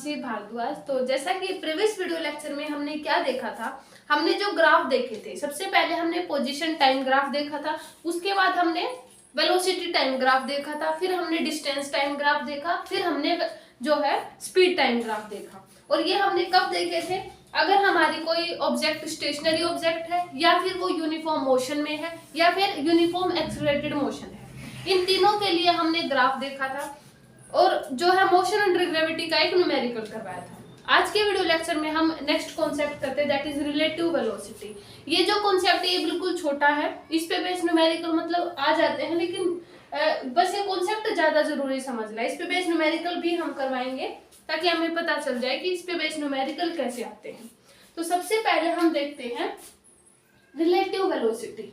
मानसी भारद्वाज। तो जैसा कि प्रीवियस वीडियो लेक्चर में हमने क्या देखा था, हमने जो ग्राफ देखे थे, सबसे पहले हमने पोजीशन टाइम ग्राफ देखा था, उसके बाद हमने वेलोसिटी टाइम ग्राफ देखा था, फिर हमने डिस्टेंस टाइम ग्राफ देखा, फिर हमने जो है स्पीड टाइम ग्राफ देखा। और ये हमने कब देखे थे? अगर हमारी कोई ऑब्जेक्ट स्टेशनरी ऑब्जेक्ट है, या फिर वो यूनिफॉर्म मोशन में है, या फिर यूनिफॉर्म एक्सेलरेटेड मोशन है। इन तीनों के लिए हमने ग्राफ देखा था और जो है मोशन अंडर ग्रेविटी का एक न्यूमेरिकल करवाया था। आज के वीडियो लेक्चर में हम नेक्स्ट कॉन्सेप्ट करते हैं, दैट इज रिलेटिव वेलोसिटी। ये जो कॉन्सेप्ट है ये बिल्कुल छोटा है, इस पे बेस न्यूमेरिकल मतलब आ जाते हैं, लेकिन बस ये कॉन्सेप्ट ज्यादा जरूरी समझना है। इस पे बेस न्यूमेरिकल भी हम करवाएंगे ताकि हमें पता चल जाए कि इस पे बेस न्यूमेरिकल कैसे आते हैं। तो सबसे पहले हम देखते हैं रिलेटिव वेलोसिटी।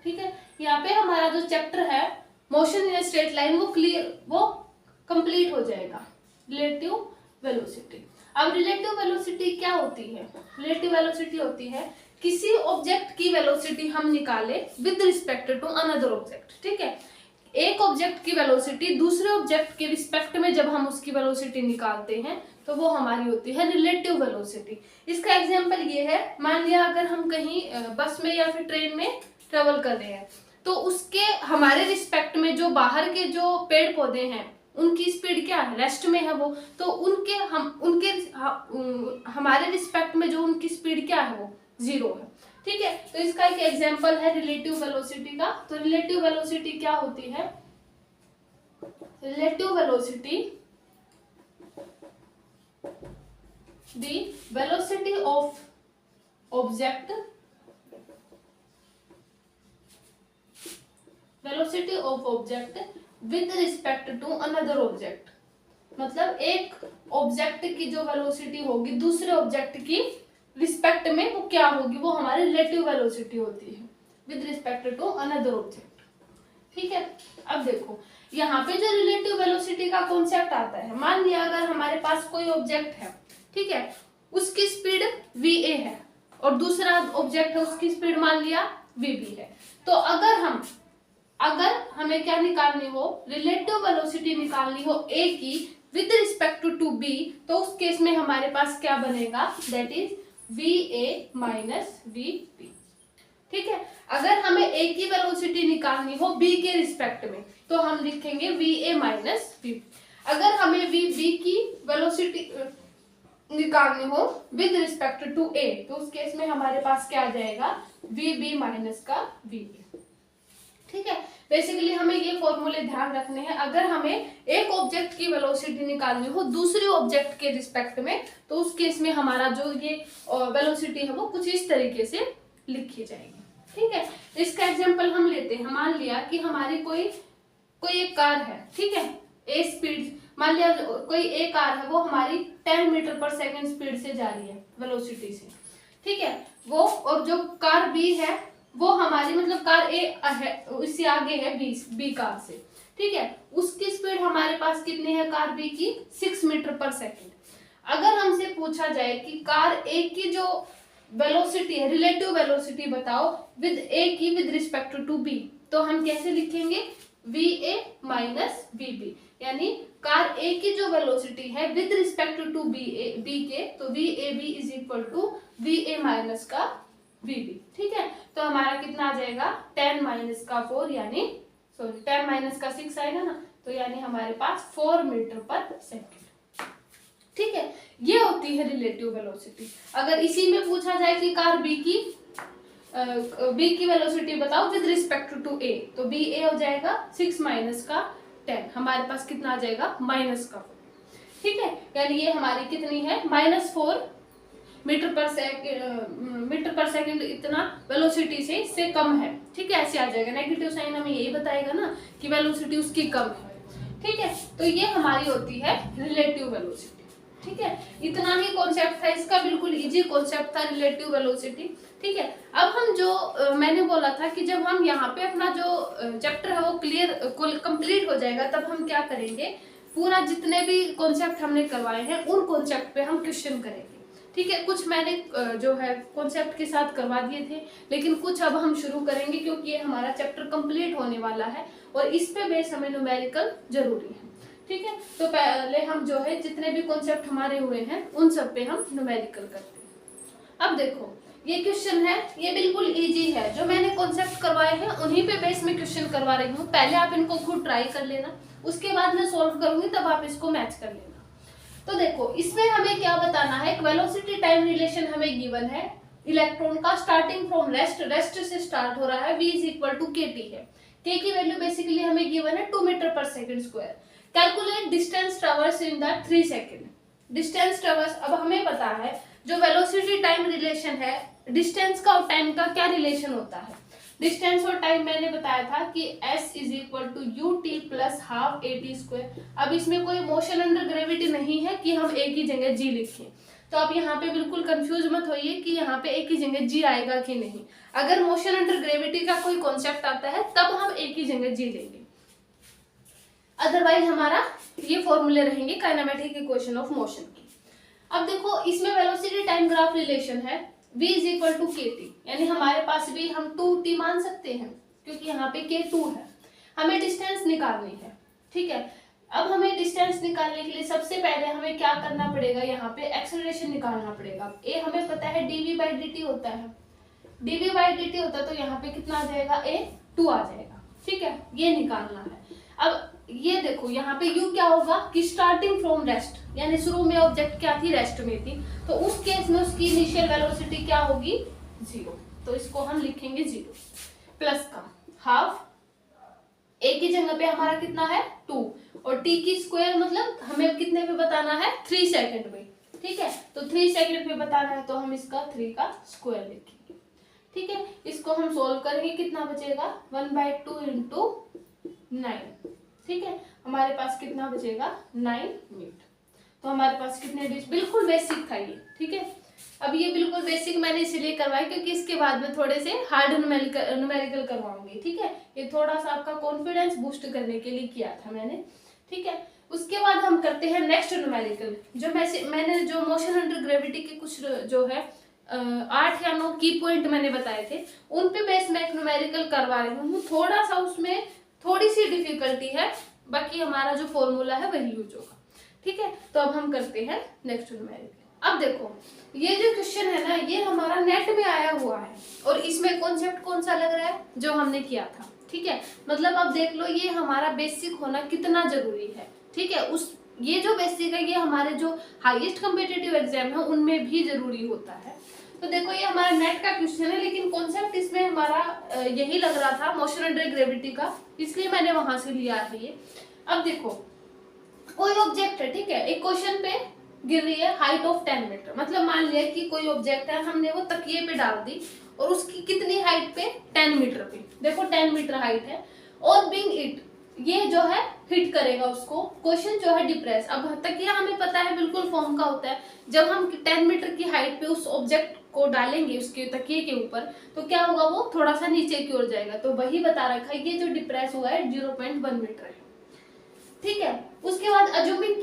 ठीक है, यहाँ पे हमारा जो चैप्टर है मोशन इन स्ट्रेट लाइन वो कंप्लीट हो जाएगा। Relative velocity. अब रिलेटिव वेलोसिटी क्या होती है? रिलेटिव वेलोसिटी होती है किसी ऑब्जेक्ट की वेलोसिटी हम निकाले with respect to another object. ठीक है, एक ऑब्जेक्ट की वेलोसिटी दूसरे ऑब्जेक्ट के रिस्पेक्ट में जब हम उसकी वेलोसिटी निकालते हैं तो वो हमारी होती है रिलेटिव वेलोसिटी। इसका एग्जांपल ये है, मान लिया अगर हम कहीं बस में या फिर ट्रेन में ट्रेवल कर रहे हैं, तो उसके हमारे रिस्पेक्ट में जो बाहर के जो पेड़ पौधे हैं उनकी स्पीड क्या है? रेस्ट में है वो, तो हमारे रिस्पेक्ट में जो उनकी स्पीड क्या है? वो 0 है। ठीक है, तो इसका एक एग्जांपल है रिलेटिव वेलोसिटी का। तो रिलेटिव वेलोसिटी क्या होती है? Relative velocity the velocity of object with respect to another object. मतलब एक ऑब्जेक्ट की जो वेलोसिटी होगी दूसरे ऑब्जेक्ट की रिस्पेक्ट में वो क्या होगी? वो हमारी रिलेटिव वेलोसिटी होती है with respect to another object. ठीक है, अब देखो यहाँ पे जो रिलेटिव वेलोसिटी का कॉन्सेप्ट आता है, मान लिया अगर हमारे पास कोई ऑब्जेक्ट है, ठीक है, उसकी स्पीड va है और दूसरा ऑब्जेक्ट है उसकी स्पीड मान लिया vb है। तो अगर हमें क्या निकालनी हो? रिलेटिव वेलोसिटी निकालनी हो a की विद रिस्पेक्ट टू b, तो उस केस में हमारे पास क्या बनेगा? That is va minus vb। ठीक है, अगर हमें a की वेलोसिटी निकालनी हो b के रिस्पेक्ट में तो हम लिखेंगे va माइनस vb। अगर हमें vb की वेलोसिटी निकालनी हो विद रिस्पेक्ट टू a, तो उस केस में हमारे पास क्या आ जाएगा? vb माइनस का va। ठीक है, बेसिकली हमें ये फॉर्मूले ध्यान रखने हैं। अगर हमें एक ऑब्जेक्ट की वेलोसिटी निकालनी हो दूसरे ऑब्जेक्ट के रिस्पेक्ट में, तो उस केस में हमारा जो ये वेलोसिटी है वो कुछ इस तरीके से लिखी जाएगी। ठीक है, इसका एग्जांपल हम लेते हैं। मान लिया कि हमारी कोई एक कार है, ठीक है, ए स्पीड, मान लिया कोई एक कार है वो हमारी 10 मीटर पर सेकेंड स्पीड से जा रही है वेलोसिटी से। ठीक है, वो और जो कार बी है वो हमारी मतलब कार ए है इससे आगे है बी कार से। ठीक है, उसकी स्पीड हमारे पास कितनी है कार बी की? 6 मीटर पर सेकेंड। अगर हमसे पूछा जाए कि कार ए की जो वेलोसिटी है रिलेटिव वेलोसिटी बताओ विद ए की विद रिस्पेक्ट टू बी, तो हम कैसे लिखेंगे? va माइनस vb, यानी कार ए की जो वेलोसिटी है विद रिस्पेक्ट टू बी के, तो vab is equal to va minus का vb। ठीक है, तो हमारा कितना आ जाएगा? 10 माइनस का 4 यानी 10 माइनस का 6 आएगा ना, तो यानी हमारे पास 4 मीटर पर सेकेंड। ठीक है, ये होती है रिलेटिव वेलोसिटी। अगर इसी में पूछा जाए कि कार बी की वेलोसिटी बताओ विद रिस्पेक्ट टू ए, तो बी ए हो जाएगा 6 माइनस का 10, हमारे पास कितना आ जाएगा? माइनस का 4। ठीक है, यानी ये हमारी कितनी है? -4 मीटर पर सेकेंड इतना वेलोसिटी से इससे कम है। ठीक है, ऐसे आ जाएगा। नेगेटिव साइन हमें यही बताएगा ना कि वेलोसिटी उसकी कम है। ठीक है, तो ये हमारी होती है रिलेटिव वेलोसिटी। ठीक है, इतना ही कॉन्सेप्ट था इसका, बिल्कुल इजी कॉन्सेप्ट था रिलेटिव वेलोसिटी। ठीक है, अब हम जो मैंने बोला था कि जब हम यहाँ पे अपना जो चैप्टर है वो कंप्लीट हो जाएगा, तब हम क्या करेंगे? पूरा जितने भी कॉन्सेप्ट हमने करवाए हैं उन कॉन्सेप्ट पे हम क्वेश्चन करेंगे। ठीक है, कुछ मैंने जो है कॉन्सेप्ट के साथ करवा दिए थे, लेकिन कुछ अब हम शुरू करेंगे क्योंकि ये हमारा चैप्टर कंप्लीट होने वाला है और इस पे बेस हमें न्यूमेरिकल जरूरी है। ठीक है, तो पहले हम जो है जितने भी कॉन्सेप्ट हमारे हुए हैं उन सब पे हम न्यूमेरिकल करते हैं। अब देखो ये क्वेश्चन है, ये बिल्कुल इजी है, जो मैंने कॉन्सेप्ट करवाए हैं उन्हीं पे बेस में क्वेश्चन करवा रही हूँ। पहले आप इनको खुद ट्राई कर लेना, उसके बाद मैं सॉल्व करूंगी, तब आप इसको मैच कर लेना। तो देखो इसमें हमें क्या बताना है, वेलोसिटी टाइम रिलेशन हमें गिवन है इलेक्ट्रॉन का, स्टार्टिंग फ्रॉम रेस्ट से स्टार्ट हो रहा है, v इज इक्वल टू के टी है। k की वैल्यू बेसिकली हमें गिवन है 2 मीटर पर second square. Calculate distance traverse in the 3 second. Distance traverse, अब हमें पता है जो वेलोसिटी टाइम रिलेशन है, डिस्टेंस का और टाइम का क्या रिलेशन होता है। डिस्टेंस और टाइम मैंने बताया था कि s is equal to u t plus half a t square. अब इसमें कोई मोशन अंडर ग्रेविटी नहीं है कि हम एक ही जगह g लिखें, तो आप यहाँ पे बिल्कुल कंफ्यूज मत होइए कि यहाँ पे एक ही जगह g आएगा कि नहीं। अगर मोशन अंडर ग्रेविटी का कोई कॉन्सेप्ट आता है तब हम एक ही जगह g लेंगे, अदरवाइज हमारा ये फॉर्मूले रहेंगे काइनेमेटिक इक्वेशन ऑफ मोशन की। अब देखो इसमें वेलोसिटी टाइम ग्राफ रिलेशन है v इज इक्वल टू के टी, यानी हमारे पास भी हम 2t मान सकते हैं क्योंकि यहाँ पे k2 है। हमें डिस्टेंस निकालनी है, ठीक है। अब हमें डिस्टेंस निकालने के लिए सबसे पहले हमें क्या करना पड़ेगा, यहाँ पे एक्सेलरेशन निकालना पड़ेगा। a हमें पता है dv बाई dt होता है, dv बाई dt होता है, तो यहाँ पे कितना आ जाएगा, a 2 आ जाएगा, ठीक है, ये निकालना है। अब ये देखो यहाँ पे u क्या होगा कि स्टार्टिंग फ्रॉम रेस्ट, यानी शुरू में ऑब्जेक्ट क्या थी, रेस्ट में थी, तो उस केस में उसकी इनिशियल वेलोसिटी क्या होगी, 0, तो इसको हम लिखेंगे 0 प्लस का हाफ, a की जगह पे हमारा कितना है 2, और t की स्क्वायर मतलब हमें कितने पे बताना है, 3 सेकंड में, ठीक है, तो 3 सेकंड पे बताना है तो हम इसका 3 का स्क्वायर लिखेंगे, ठीक है। इसको हम सोल्व करेंगे, कितना बचेगा 1/2 इंटू 9, ठीक है, हमारे पास कितना बचेगा 9 मीटर। तो हमारे पास कितने डिश, बिल्कुल बेसिक था ये, ठीक है। अब ये बिल्कुल बेसिक मैंने इसलिए करवाया क्योंकि इसके बाद में थोड़े से हार्ड न्यूमेरिकल करवाऊंगी, ठीक है। ये थोड़ा सा आपका कॉन्फिडेंस बूस्ट करने के लिए किया था मैंने, ठीक है। उसके बाद हम करते हैं नेक्स्ट न्यूमेरिकल, जो मैंने जो मोशन अंडर ग्रेविटी के कुछ जो है 8 या 9 की पॉइंट मैंने बताए थे, उन पे बेस मैं एक न्यूमेरिकल करवा रही हूँ। थोड़ा सा उसमें थोड़ी सी डिफिकल्टी है, बाकी हमारा जो फॉर्मूला है वही यूज होगा, ठीक है। तो अब हम करते हैं नेक्स्ट न्यूमेरिकल। अब देखो ये जो क्वेश्चन है ना, ये हमारा नेट में आया हुआ है और इसमें कॉन्सेप्ट कौन सा लग रहा है, जो हमने किया था, ठीक है। मतलब अब देख लो ये हमारा बेसिक होना कितना जरूरी है, ठीक है। उस ये जो बेसिक है ये हमारे जो हाईएस्ट कॉम्पिटिटिव एग्जाम है उनमें भी जरूरी होता है। तो देखो ये हमारा नेट का क्वेश्चन है, लेकिन कॉन्सेप्ट इसमें हमारा यही लग रहा था मोशन अंडर ग्रेविटी का, इसलिए मैंने वहां से लिया है ये। अब देखो कोई ऑब्जेक्ट है, ठीक है, एक क्वेश्चन पे गिर रही है हाइट ऑफ 10 मीटर, मतलब मान लिया कि कोई ऑब्जेक्ट है, हमने वो तकिए पे डाल दी और उसकी कितनी हाइट पे, 10 मीटर पे, देखो 10 मीटर हाइट है, और बीइंग इट, ये जो है हिट करेगा उसको, क्वेश्चन जो है डिप्रेस। अब तकिया हमें पता है बिल्कुल फॉर्म का होता है, जब हम 10 मीटर की हाइट पे उस ऑब्जेक्ट को डालेंगे उसके तकिए के ऊपर, तो क्या होगा, वो थोड़ा सा नीचे की ओर जाएगा, तो वही बता रखा है, ये जो डिप्रेस हुआ है 0.1 मीटर है, ठीक है। उसके बाद अज्यूमिंग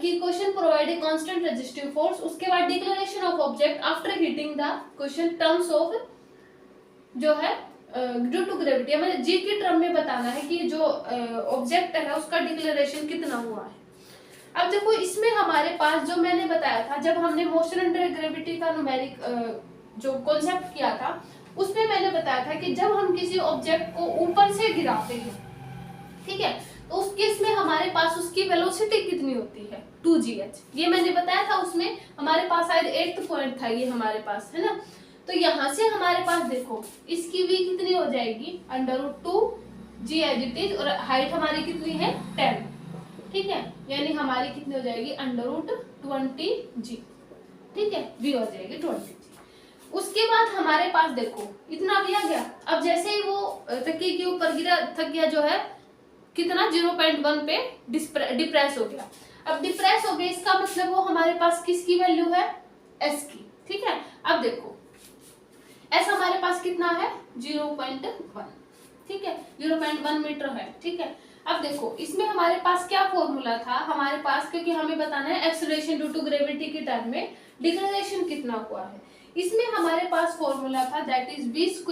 कि question provide a constant resistive force, उसके बाद deceleration of object after hitting the question terms of जो है ड्यू टू ग्रेविटी, हमें जी की टर्म में बताना है कि जो ऑब्जेक्ट है उसका डिक्लेरेशन कितना हुआ है। अब देखो इसमें हमारे पास जो मैंने बताया था, जब हमने मोशन अंडर ग्रेविटी का न्यूमेरिक जो कॉन्सेप्ट किया था, उसमें मैंने बताया था कि जब हम किसी ऑब्जेक्ट को ऊपर से गिराते हैं, ठीक है, तो उस केस में हमारे पास उसकी वेलोसिटी कितनी होती है, 2gh, ये मैंने बताया था। उसमें हमारे पास शायद 8th पॉइंट था ये हमारे पास, है ना। तो यहाँ से हमारे पास देखो इसकी v कितनी हो जाएगी, √2g एज इट इज, और हाइट हमारी कितनी है 10, ठीक है, यानी हमारी कितनी हो जाएगी √20g, ठीक है, v हो जाएगी 20g। उसके बाद हमारे पास देखो इतना भी आ गया। अब जैसे ही वो तकिए के ऊपर गिरा, तकिया जो है कितना 0.1 पे डिप्रेस हो गया। अब डिप्रेस हो गया इसका मतलब वो हमारे पास किसकी वैल्यू है, s की, ठीक है। अब देखो s हमारे पास कितना है 0.1, ठीक है, 0.1 मीटर है, ठीक है। अब देखो इसमें हमारे पास क्या फॉर्मूला था हमारे पास, क्योंकि हमें बताना है एक्सेलरेशन ड्यू टू ग्रेविटी के टर्म में डिक्लेरेशन कितना हुआ है। इसमें हमारे पास फॉर्मूला था that is v² -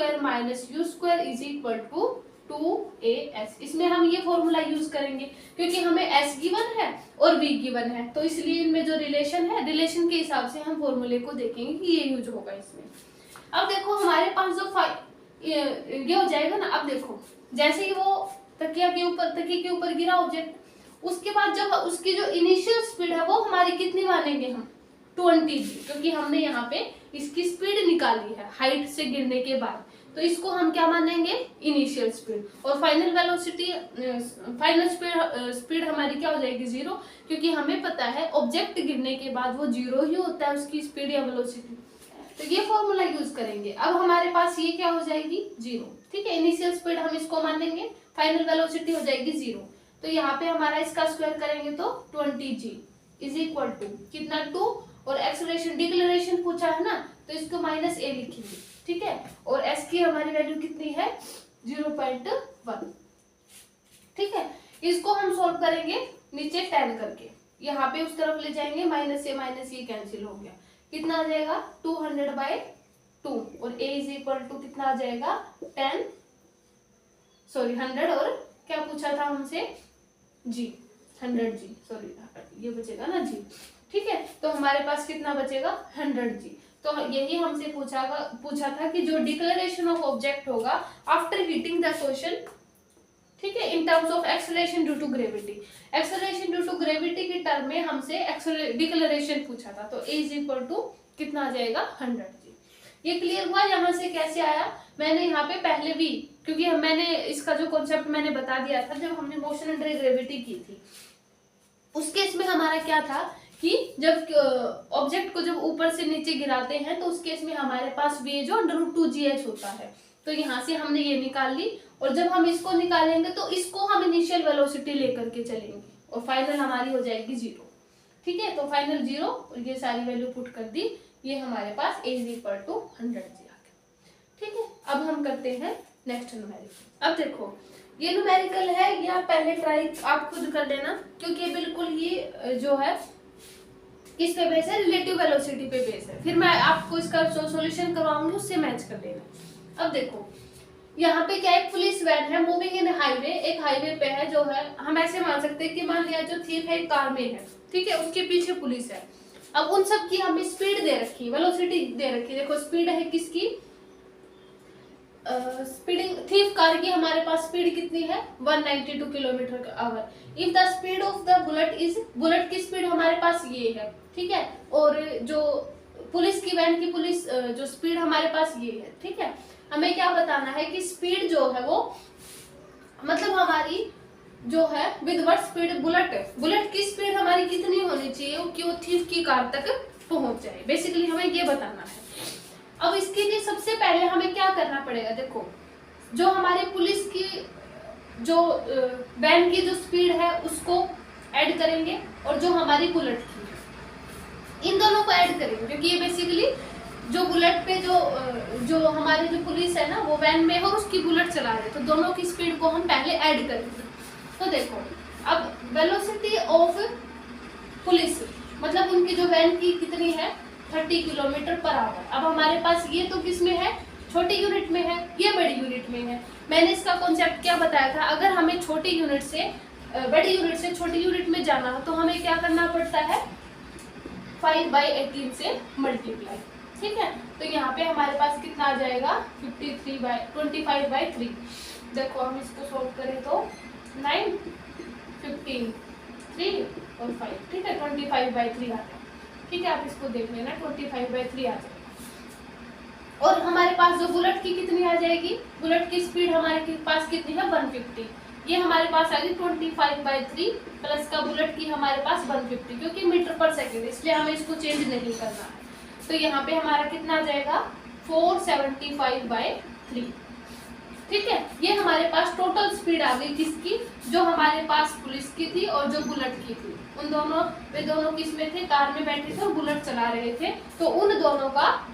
u² is equal to 2as। इसमें हम ये फॉर्मूला यूज करेंगे क्योंकि हमें s गिवन है और v गिवन है, तो इसलिए इनमें जो रिलेशन है, रिलेशन के हिसाब से हम फॉर्मूले को देखेंगे कि ये यूज होगा इसमें। अब देखो हमारे पास जो ये हो जाएगा ना, अब देखो जैसे ही वो तकिए के ऊपर गिरा ऑब्जेक्ट, उसके बाद जब उसकी जो इनिशियल स्पीड है वो हमारी कितनी मानेंगे हम, 20g, क्योंकि हमने यहाँ पे इसकी स्पीड निकाली है हाइट से गिरने के बाद, तो इसको हम क्या मानेंगे, इनिशियल स्पीड। और फाइनल वेलोसिटी, फाइनल स्पीड हमारी क्या हो जाएगी, 0, क्योंकि हमें पता है ऑब्जेक्ट गिरने के बाद वो 0 ही होता है उसकी स्पीड या वेलोसिटी, तो ये फॉर्मूला यूज करेंगे। अब हमारे पास ये क्या हो जाएगी, 0, ठीक है। इनिशियल स्पीड हम इसको मान लेंगे, फाइनल वेलोसिटी हो जाएगी 0, तो यहाँ पे हमारा इसका स्क्वायर करेंगे तो 20g इज इक्वल टू कितना, 2, और एक्सेलरेशन डिक्लेरेशन पूछा है ना, तो इसको -a लिखेंगे, ठीक है। और s की हमारी वैल्यू कितनी है, 0.1, ठीक है। इसको हम सोल्व करेंगे नीचे 10 करके, यहाँ पे उस तरफ ले जाएंगे, -a कैंसिल हो गया, कितना आ जाएगा 200/2, और a इज इक्वल टू कितना आ जाएगा 100, और क्या पूछा था हमसे, g, 100g, सॉरी ये बचेगा ना g, ठीक है। तो हमारे पास कितना बचेगा, 100g। तो यही हमसे पूछा था कि जो डिक्लेरेशन ऑफ ऑब्जेक्ट होगा आफ्टर हिटिंग द सोल्यूशन, ठीक है, in terms of acceleration due to gravity, acceleration due to gravity के टर्म में हमसे डिक्लेरेशन पूछा था, तो a इज इक्वल टू कितना आ जाएगा 100g। ये क्लियर हुआ। यहाँ से कैसे आया, मैंने यहाँ पे पहले भी, क्योंकि मैंने इसका जो कॉन्सेप्ट मैंने बता दिया था जब हमने मोशन अंडर ग्रेविटी की थी, उस केस में हमारा क्या था कि जब ऑब्जेक्ट को जब ऊपर से नीचे गिराते हैं तो उस केस में हमारे पास v जो √2gh होता है, तो यहाँ से हमने ये निकाल ली, और जब हम इसको निकालेंगे तो इसको हम इनिशियल वेलोसिटी लेकर के चलेंगे, और फाइनल हमारी हो जाएगी 0, ठीक है। तो फाइनल 0, और ये सारी वैल्यू पुट कर दी, ये हमारे पास a is equal to 100g आ गया, ठीक है। अब हम करते हैं नेक्स्ट न्यूमेरिकल। अब देखो ये न्यूमेरिकल है, ये आप पहले ट्राई आप खुद कर लेना, क्योंकि बिल्कुल ये जो है किस पे बेस है, रिलेटिव वेलोसिटी पे बेस है, फिर मैं आपको इसका सॉल्यूशन करवाऊंगी, उससे मैच कर लेना। अब देखो यहाँ पे क्या, एक पुलिस वैन है मूविंग इन हाईवे, एक हाईवे पे है जो है, हम ऐसे मान सकते हैं कि मान लिया जो थीफ है कार में है, ठीक है, उसके पीछे पुलिस है। अब उन सब की हमें स्पीड दे रखी, वेलोसिटी दे रखी, देखो स्पीड है किसकी, स्पीडिंग थीफ कार की हमारे पास स्पीड कितनी है, 192 km/h। If the speed of the bullet is, bullet की स्पीड हमारे पास ये है, ठीक है, और जो पुलिस की वैन की जो स्पीड हमारे पास ये है, ठीक है। हमें क्या बताना है कि स्पीड जो है वो, मतलब हमारी जो है विद व्हाट स्पीड, बुलेट की स्पीड हमारी कितनी होनी चाहिए कि वो थीफ की कार तक पहुंच जाए, बेसिकली हमें ये बताना है। अब इसके लिए सबसे पहले हमें क्या करना पड़ेगा, देखो जो हमारे पुलिस की जो वैन की जो स्पीड है उसको ऐड करेंगे, और जो हमारी बुलेट की है इन दोनों को ऐड करेंगे, क्योंकि ये बेसिकली जो बुलेट पे जो हमारी जो पुलिस है ना वो वैन में है और उसकी बुलेट चला रहे, तो दोनों की स्पीड को हम पहले ऐड करेंगे। तो देखो अब वेलोसिटी ऑफ पुलिस, मतलब उनकी जो वैन की कितनी है, 30 km/h। अब हमारे पास ये तो किस में है, छोटी यूनिट में है, ये बड़ी यूनिट में है। मैंने इसका कॉन्सेप्ट क्या बताया था, अगर हमें छोटी यूनिट से बड़ी यूनिट से छोटी यूनिट में जाना हो तो हमें क्या करना पड़ता है, 5/18 से मल्टीप्लाई, ठीक है। तो यहाँ पे हमारे पास कितना आ जाएगा, 25/3। देखो हम इसको सोल्व करें तो 9, 15, 3 और 5, ठीक है, 25/3 आता है, ठीक है। आप इसको देख लेना, 25/3 आ जाएगा। और हमारे पास जो बुलेट की कितनी आ जाएगी, बुलेट की स्पीड हमारे पास कितनी है, 150, ये हमारे पास आ गई 25/3 प्लस का बुलेट की हमारे पास 150, क्योंकि मीटर पर सेकेंड, इसलिए हमें इसको चेंज नहीं करना है। तो यहाँ पे हमारा कितना आ जाएगा, 475/3, ठीक है। ये हमारे पास टोटल स्पीड आ गई किसकी, जो हमारे पास पुलिस की थी और जो बुलेट की थी, उन दोनों वे दोनों किसमें थे, कार में बैठे थे और बुलेट चला रहे थे, तो उन दोनों का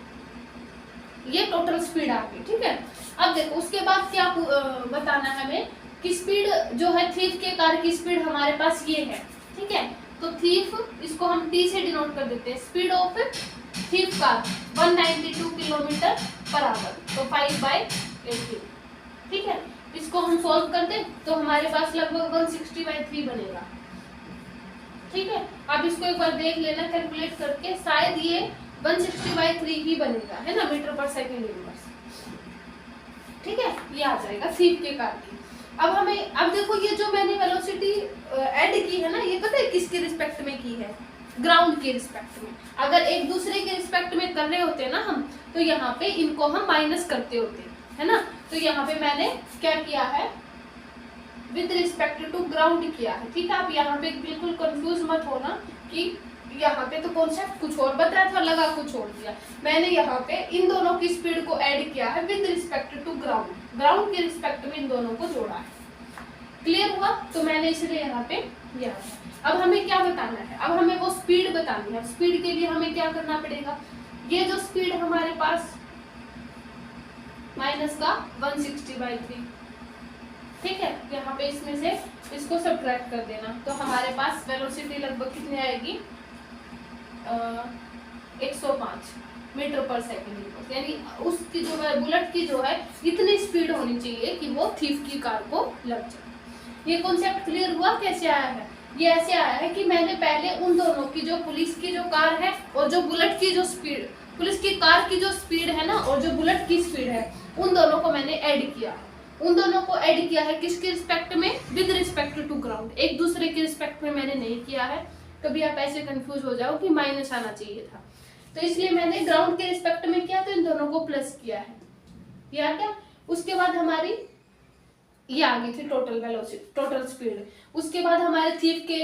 ये टोटल स्पीड आ गई, ठीक है। अब देखो उसके बाद क्या बताना है हमें कि स्पीड जो है थीफ के कार की स्पीड हमारे पास ये है, ठीक है। तो थीफ, इसको हम टी से डिनोट कर देते हैं, speed of thief car 192 km/h, तो 5/18, ठीक है। इसको हम सॉल्व कर दें तो हमारे पास लगभग 160/3 बनेगा। ठीक है, अब इसको एक बार देख लेना कैलकुलेट करके, शायद ये 160/3 ही बनेगा, है ना, मीटर पर सेकेंड इनवर्स। ठीक है, ये आ जाएगा थीफ के कार की। अब देखो ये जो मैंने वेलोसिटी ऐड की है ना, ये पता है किसके रिस्पेक्ट में की है? ग्राउंड के रिस्पेक्ट में। अगर एक दूसरे के रिस्पेक्ट में कर रहे होते ना हम, तो यहाँ पे इनको हम माइनस करते होते, है ना। तो यहाँ पे मैंने क्या किया है, विद रिस्पेक्ट टू ग्राउंड किया है। ठीक है, आप यहाँ पे बिल्कुल कंफ्यूज मत होना कि यहाँ पे तो कॉन्सेप्ट कुछ और बताया था, लगा कुछ और दिया। मैंने यहाँ पे इन दोनों की स्पीड को ऐड किया है with respect to ground, ground के रिस्पेक्ट में इन दोनों को जोड़ा है। क्लियर हुआ? तो मैंने इसलिए यहाँ पे किया है। अब हमें क्या बताना है? अब हमें वो स्पीड बतानी है। स्पीड के लिए हमें क्या करना पड़ेगा? ये जो स्पीड हमारे पास माइनस का 160/3, ठीक है, यहाँ पे इसमें से इसको सब्ट्रैक्ट कर देना, तो हमारे पास वेलोसिटी लगभग कितनी आएगी? 105 मीटर पर सेकेंड। यानी उसकी जो है बुलेट की जो है इतनी स्पीड होनी चाहिए कि वो थीफ की कार को लग जाए। ये कॉन्सेप्ट क्लियर हुआ? कैसे आया है? ये ऐसे आया है कि मैंने पहले उन दोनों की, जो पुलिस की जो कार है और जो बुलेट की जो स्पीड, पुलिस की कार की जो स्पीड है ना और जो बुलेट की स्पीड है, उन दोनों को मैंने ऐड किया। उन दोनों को ऐड किया है किसके रिस्पेक्ट में? With respect to ground. एक दूसरे के रिस्पेक्ट में मैंने नहीं किया है। कभी आप ऐसे कंफ्यूज हो जाओ कि माइनस आना चाहिए था, तो इसलिए मैंने ग्राउंड के रिस्पेक्ट में किया, तो इन दोनों को प्लस किया है। ये आ गया। उसके बाद हमारी ये आ गई थी टोटल वेलोसिटी, टोटल स्पीड। उसके बाद हमारे थीफ के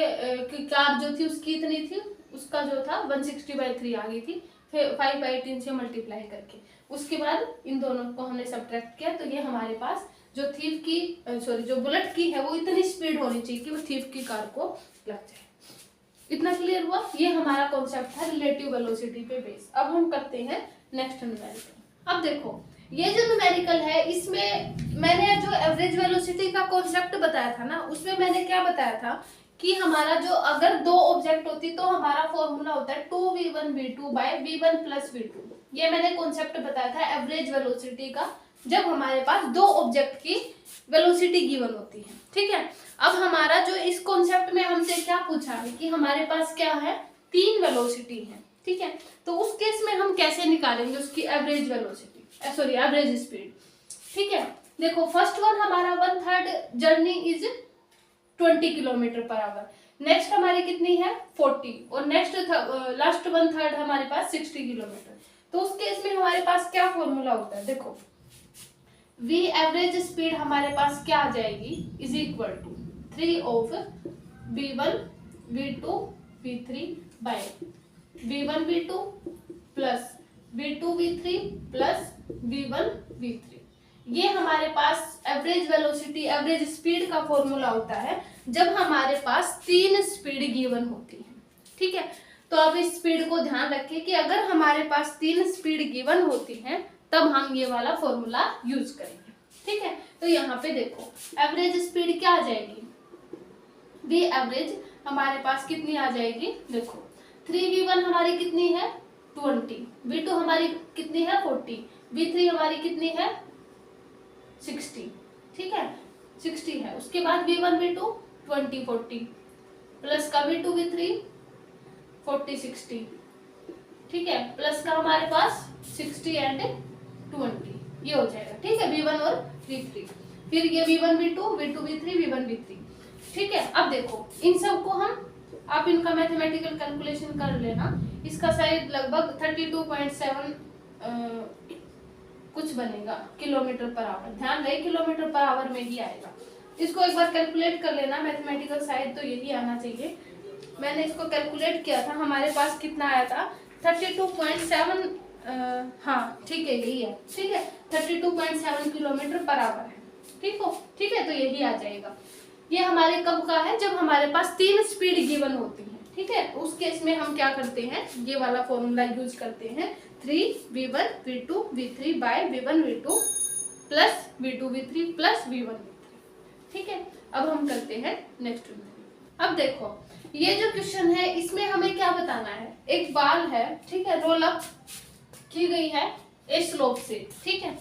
कार जो थी उसकी इतनी थी, उसका जो था 160/3 आ गई थी, फिर 5/3 से मल्टीप्लाई करके। उसके बाद इन दोनों को हमने सब्ट्रैक्ट किया, तो ये हमारे पास जो थीफ की जो बुलेट की है वो इतनी स्पीड होनी चाहिए कि वो थीफ की कार को लग जाए। इतना क्लियर हुआ? ये हमारा कॉन्सेप्ट है रिलेटिव वेलोसिटी पे बेस। अब हम करते हैं नेक्स्ट न्यूमेरिकल। अब देखो ये जो न्यूमेरिकल है, इसमें मैंने जो एवरेज वेलोसिटी का कॉन्सेप्ट बताया था ना, उसमें मैंने क्या बताया था कि हमारा जो अगर दो ऑब्जेक्ट होती तो हमारा फॉर्मूला होता है 2v1v2 bye v1 plus v2। ये मैंने कॉन्सेप्ट बताया था एवरेज वेलोसिटी का, जब हमारे पास दो ऑब्जेक्ट की वेलोसिटी गिवन होती है। ठीक है, अब हमारा जो इस कॉन्सेप्ट में हमसे क्या पूछा है कि हमारे पास क्या है, तीन वेलोसिटी है। ठीक है, तो उस केस में हम कैसे निकालेंगे उसकी average velocity, sorry average speed. ठीक है, देखो फर्स्ट वन हमारा 1/3 journey is 20 kilometre per hour, next हमारी कितनी है 40, और नेक्स्ट लास्ट 1/3 हमारे पास 60 किलोमीटर। तो उस केस में हमारे पास क्या फॉर्मूला होता है? देखो v एवरेज स्पीड हमारे पास क्या आ जाएगी, is equal to 3 of v1 v2 v3 by v1 v2 plus v2 v3 plus v1 v3। ये हमारे पास एवरेज वेलोसिटी, एवरेज स्पीड का फॉर्मूला होता है जब हमारे पास तीन स्पीड गिवन होती है। ठीक है, तो अब इस स्पीड को ध्यान रखें कि अगर हमारे पास तीन स्पीड गिवन होती है तब हम ये वाला फॉर्मूला यूज करेंगे। ठीक है, तो यहाँ पे देखो एवरेज स्पीड क्या आ जाएगी, v एवरेज हमारे पास कितनी आ जाएगी, देखो 3v1 हमारी कितनी है 20, v2 हमारी कितनी है 40, v3 हमारी कितनी है 60। ठीक है, 60 है। उसके बाद v1 v2 20 40 प्लस का v2 v3 40 60। ठीक है, प्लस का हमारे पास 60 एंड 20 ये हो जाएगा। ठीक है, v1 और v3, फिर ये v1 v2 v2 v3 v1 v3। ठीक है, अब देखो इन सब को हम, आप इनका मैथमेटिकल कैलकुलेशन कर लेना, इसका शायद लगभग 32.7 कुछ बनेगा किलोमीटर पर आवर। ध्यान रहे किलोमीटर पर आवर में ही आएगा। इसको एक बार कैलकुलेट कर लेना, मैथमेटिकल शायद तो यही आना चाहिए। मैंने इसको कैलकुलेट किया था, हमारे पास कितना आया था 32.7, हाँ ठीक है यही है। ठीक है, 32.7 किलोमीटर पर आवर है। ठीक है, तो यही आ जाएगा। ये हमारे कब का है, जब हमारे पास तीन स्पीड गिवन होती है। ठीक है, उस केस में हम क्या करते हैं, ये वाला फॉर्मूला यूज करते हैं 3v1 v2 v3 by v1 v2 plus v2 v3 plus v1 v3। ठीक है, अब हम करते हैं नेक्स्ट। अब देखो ये जो क्वेश्चन है इसमें हमें क्या बताना है, एक बाल है, ठीक है, रोल अप की गई है ए स्लोप से। ठीक है,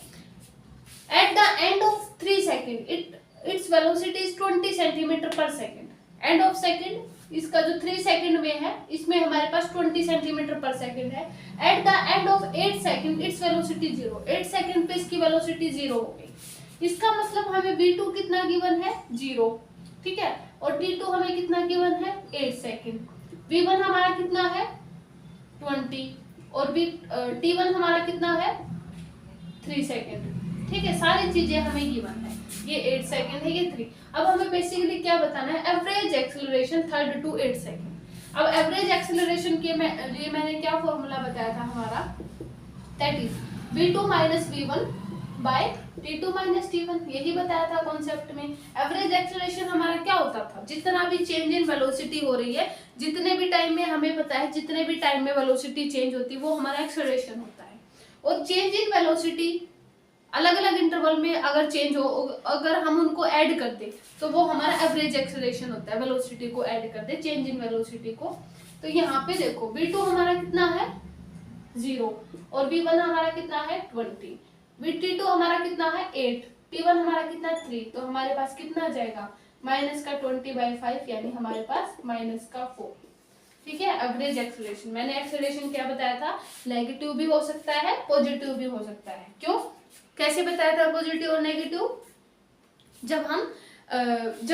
At the end of 3 seconds, its velocity is 20 centimetre पर सेकेंड. एंड ऑफ सेकेंड इसका जो 3 सेकेंड में है इसमें हमारे पास 20 सेंटीमीटर पर सेकेंड है. At the end of 8 second its velocity 0. 8 second पे इसकी वेलोसिटी 0 हो गई. इसका मतलब हमें v2 कितना गिवन है 0. ठीक है. और t2 हमें कितना गिवन है 8 सेकेंड. v1 हमारा कितना है 20 और t1 हमारा कितना है 3 सेकेंड. ठीक है. सारी चीजें हमें गिवन है. ये 8 सेकेंड है, ये 3. अब हमें बेसिकली क्या बताना है एवरेज एक्सेलरेशन 3 to 8 सेकेंड. अब एवरेज एक्सेलरेशन के लिए मैंने क्या फॉर्मूला बताया था हमारा, that is v2 minus v1 by t2 minus t1. यही बताया था कॉन्सेप्ट में. एवरेज एक्सेलरेशन हमारा क्या होता था, जितना भी चेंज इन वेलोसिटी हो रही है, जितने भी टाइम में हमें पता है जितने भी टाइम में वेलोसिटी चेंज होती है वो हमारा एक्सेलरेशन होता है. और चेंज इन वेलोसिटी अलग अलग इंटरवल में अगर चेंज हो, अगर हम उनको ऐड कर दे तो वो हमारा एवरेज एक्सेलरेशन होता है. वेलोसिटी को ऐड कर दे चेंज इन वेलोसिटी को. तो यहाँ पे देखो v2 हमारा कितना है 0 और v1 हमारा कितना है 20. t2 हमारा कितना है 8, t1 हमारा कितना है 3. तो हमारे पास कितना जाएगा माइनस का 20/5 यानी हमारे पास माइनस का 4. ठीक है. Average acceleration. मैंने एक्सेलरेशन क्या बताया था, नेगेटिव भी हो सकता है पॉजिटिव भी हो सकता है. क्यों, कैसे बताया था पॉजिटिव और नेगेटिव, जब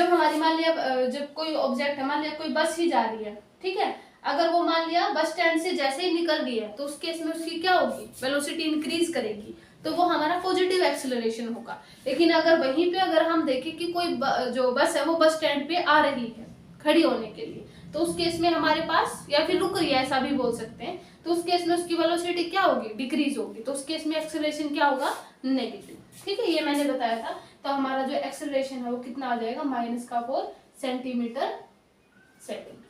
हमारी मान लिया जब कोई ऑब्जेक्ट है, मान लिया कोई बस ही जा रही है. ठीक है. अगर वो मान लिया बस स्टैंड से जैसे ही निकल रही है तो उस केस में उसकी क्या होगी वेलोसिटी इंक्रीज करेगी, तो वो हमारा पॉजिटिव एक्सेलरेशन होगा. लेकिन अगर वहीं पे अगर हम देखें कि कोई जो बस है वो बस स्टैंड पे आ रही है खड़ी होने के लिए, तो उस केस में हमारे पास, या फिर रुक रही है ऐसा भी बोल सकते हैं, तो उस केस में उसकी वेलोसिटी क्या होगी डिक्रीज होगी. तो उस केस में एक्सेलरेशन क्या होगा नेगेटिव. ठीक है. ये मैंने बताया था. तो हमारा जो एक्सेलरेशन है वो कितना आ जाएगा माइनस का 4 सेंटीमीटर सेकेंड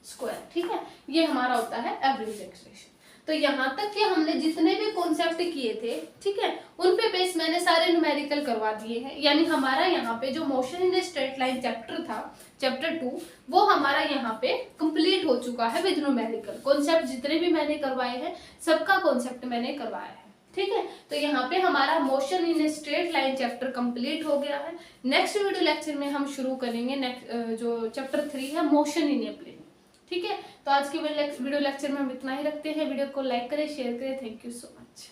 स्क्वायर. ठीक है. ये हमारा होता है एवरेज एक्सेलरेशन. तो यहाँ तक कि हमने जितने भी कॉन्सेप्ट किए थे, ठीक है, उन पे बेस मैंने सारे न्यूमेरिकल करवा दिए हैं. यानी हमारा यहाँ पे जो motion in straight line chapter था, चैप्टर 2, वो हमारा यहाँ पे कंप्लीट हो चुका है विद न्यूमेरिकल. कॉन्सेप्ट जितने भी मैंने करवाए हैं सबका कॉन्सेप्ट मैंने करवाया है. ठीक है. तो यहाँ पे हमारा motion in straight line chapter complete हो गया है. नेक्स्ट वीडियो लेक्चर में हम शुरू करेंगे जो चैप्टर 3 है मोशन इन ए प्लेन. ठीक है. तो आज के वीडियो लेक्चर में हम इतना ही रखते हैं. वीडियो को लाइक करें, शेयर करें. Thank you so much.